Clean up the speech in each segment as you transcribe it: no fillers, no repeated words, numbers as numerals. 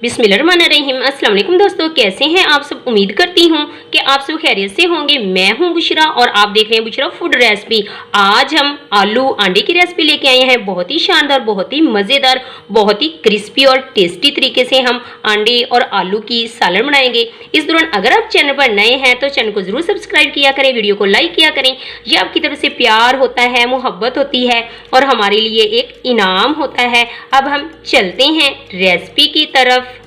बिस्मिल्लाहिर्रहमानिर्रहीम। अस्सलाम वालेकुम दोस्तों, कैसे हैं आप सब। उम्मीद करती हूँ कि आप सब खैरियत से होंगे। मैं हूँ बुशरा और आप देख रहे हैं बुशरा फूड रेसिपी। आज हम आलू अंडे की रेसिपी लेके आए हैं। बहुत ही शानदार, बहुत ही मज़ेदार, बहुत ही क्रिस्पी और टेस्टी तरीके से हम अंडे और आलू की सालन बनाएंगे। इस दौरान अगर आप चैनल पर नए हैं तो चैनल को ज़रूर सब्सक्राइब किया करें, वीडियो को लाइक किया करें। ये आपकी तरफ से प्यार होता है, मोहब्बत होती है और हमारे लिए एक इनाम होता है। अब हम चलते हैं रेसिपी की तरफ।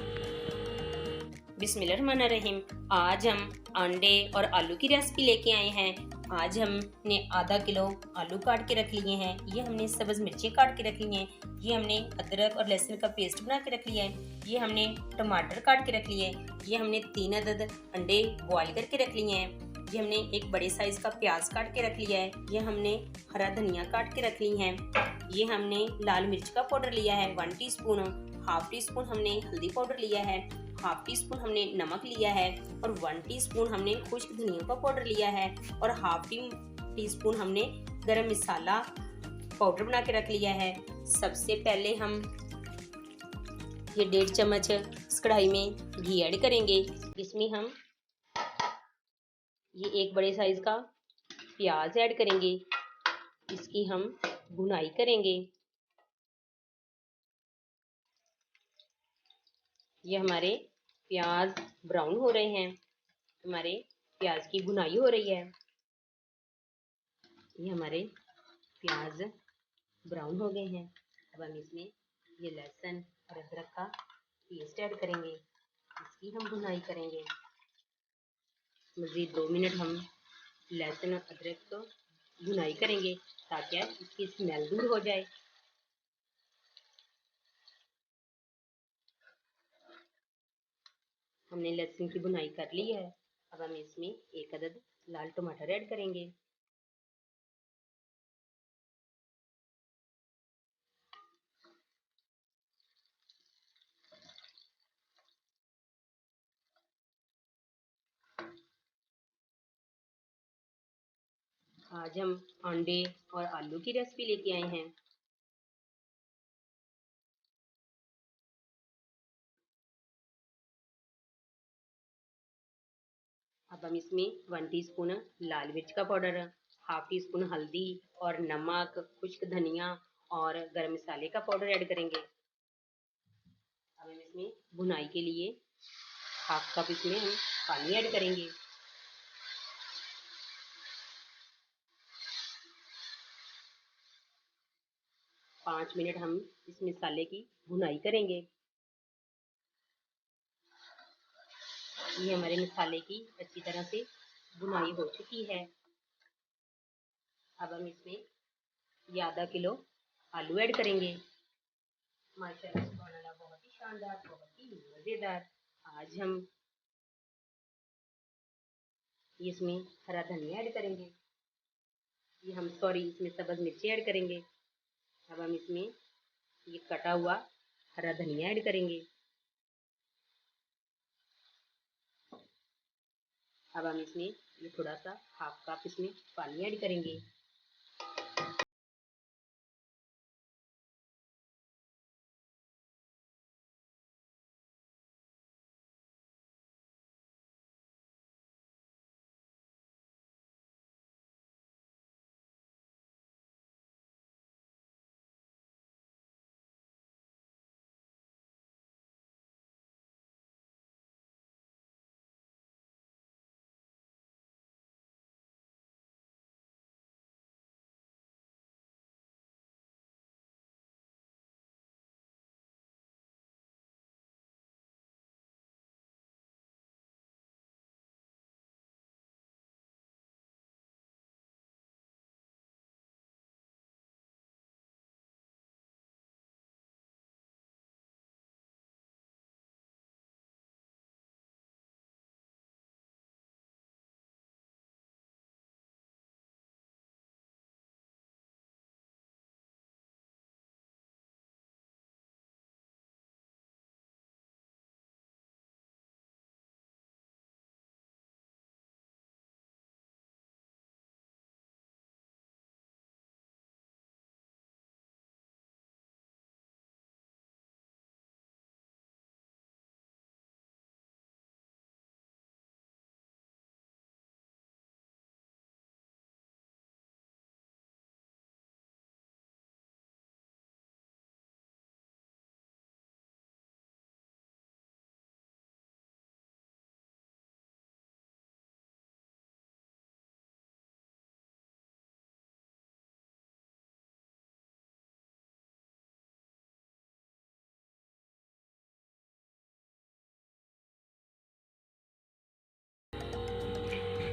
बिस्मिल्लाहिर्रहमानिर्रहीम। आज हम अंडे और आलू की रेसिपी लेके आए हैं। आज हमने आधा किलो आलू काट के रख लिए हैं। ये हमने सब्ज़ मिर्ची काट के रख ली हैं। ये हमने अदरक और लहसुन का पेस्ट बना के रख लिया है। ये हमने टमाटर काट के रख लिए हैं। ये हमने 3 अदद अंडे बॉईल करके रख लिए हैं। ये हमने एक बड़े साइज़ का प्याज काट के रख लिया है। ये हमने हरा धनिया काट के रख ली हैं। ये हमने लाल मिर्च का पाउडर लिया है 1 टीस्पून। हाफ टी स्पून हमने हल्दी पाउडर लिया है। हाफ टी स्पून हमने नमक लिया है और 1 टीस्पून हमने खुश्क धनिया का पाउडर लिया है और हाफ टी स्पून हमने गरम मसाला पाउडर बना के रख लिया है। सबसे पहले हम ये 1.5 चम्मच इस कढ़ाई में घी ऐड करेंगे। इसमें हम ये एक बड़े साइज का प्याज ऐड करेंगे। इसकी हम भुनाई करेंगे। ये हमारे प्याज ब्राउन हो रहे हैं। हमारे प्याज की भुनाई हो रही है। ये हमारे प्याज ब्राउन हो गए हैं। अब हम इसमें ये लहसुन और अदरक का पेस्ट ऐड करेंगे। इसकी हम भुनाई करेंगे। मज़ीद 2 मिनट हम लहसुन और अदरक को भुनाई करेंगे ताकि इसकी स्मेल दूर हो जाए। हमने लहसुन की भुनाई कर ली है। अब हम इसमें 1 अदद लाल टमाटर ऐड करेंगे। आज हम अंडे और आलू की रेसिपी लेके आए हैं। अब हम इसमें 1 टीस्पून लाल मिर्च का पाउडर, हाफ टी स्पून हल्दी और नमक, खुश्क धनिया और गरम मसाले का पाउडर ऐड करेंगे। अब हम इसमें भुनाई के लिए हाफ कप इसमें हम पानी ऐड करेंगे। पाँच मिनट हम इस मसाले की भुनाई करेंगे। ये हमारे मसाले की अच्छी तरह से भुनाई हो चुकी है। अब हम इसमें ये आधा किलो आलू ऐड करेंगे। माशाल्लाह सुभान अल्लाह, बहुत ही शानदार, बहुत ही मज़ेदार। आज हम इसमें हरा धनिया ऐड करेंगे। ये हम इसमें सब्ज़ मिर्ची ऐड करेंगे। अब हम इसमें ये कटा हुआ हरा धनिया ऐड करेंगे। अब हम इसमें ये थोड़ा सा हाफ कप इसमें पानी ऐड करेंगे।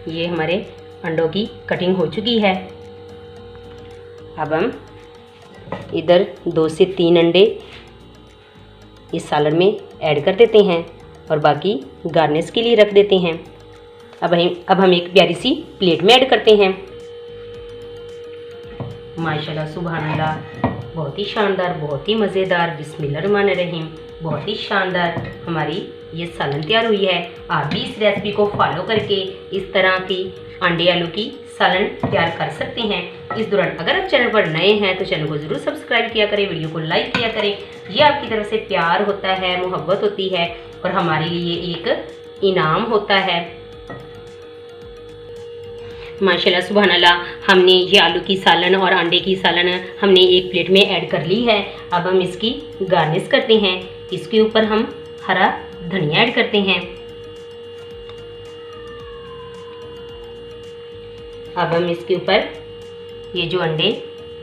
ये हमारे अंडों की कटिंग हो चुकी है। अब हम इधर 2 से 3 अंडे इस सालन में ऐड कर देते हैं और बाकी गार्निश के लिए रख देते हैं। अब हम एक प्यारी सी प्लेट में ऐड करते हैं। माशाल्लाह सुभान अल्लाह, बहुत ही शानदार, बहुत ही मज़ेदार, बिस्मिल्लाहिर्रहमानिर्रहीम, बहुत ही शानदार हमारी ये सालन तैयार हुई है। आप भी इस रेसिपी को फॉलो करके इस तरह की अंडे आलू की सालन तैयार कर सकते हैं। इस दौरान अगर आप चैनल पर नए हैं तो चैनल को ज़रूर सब्सक्राइब किया करें, वीडियो को लाइक किया करें। ये आपकी तरफ से प्यार होता है, मोहब्बत होती है और हमारे लिए एक इनाम होता है। माशाल्लाह सुभान अल्लाह, हमने ये आलू की सालन और अंडे की सालन हमने एक प्लेट में ऐड कर ली है। अब हम इसकी गार्निश करते हैं। इसके ऊपर हम हरा धनिया ऐड करते हैं। अब हम इसके ऊपर ये जो अंडे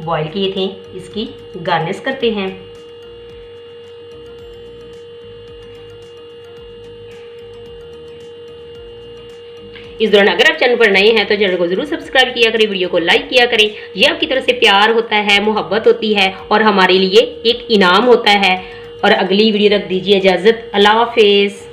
बॉईल किए थे इसकी गार्निश करते हैं। इस दौरान अगर आप चैनल पर नए हैं तो चैनल को जरूर सब्सक्राइब किया करें, वीडियो को लाइक किया करें। ये आपकी तरफ से प्यार होता है, मोहब्बत होती है और हमारे लिए एक इनाम होता है। और अगली वीडियो तक दीजिए इजाज़त। अल्लाह हाफिज़।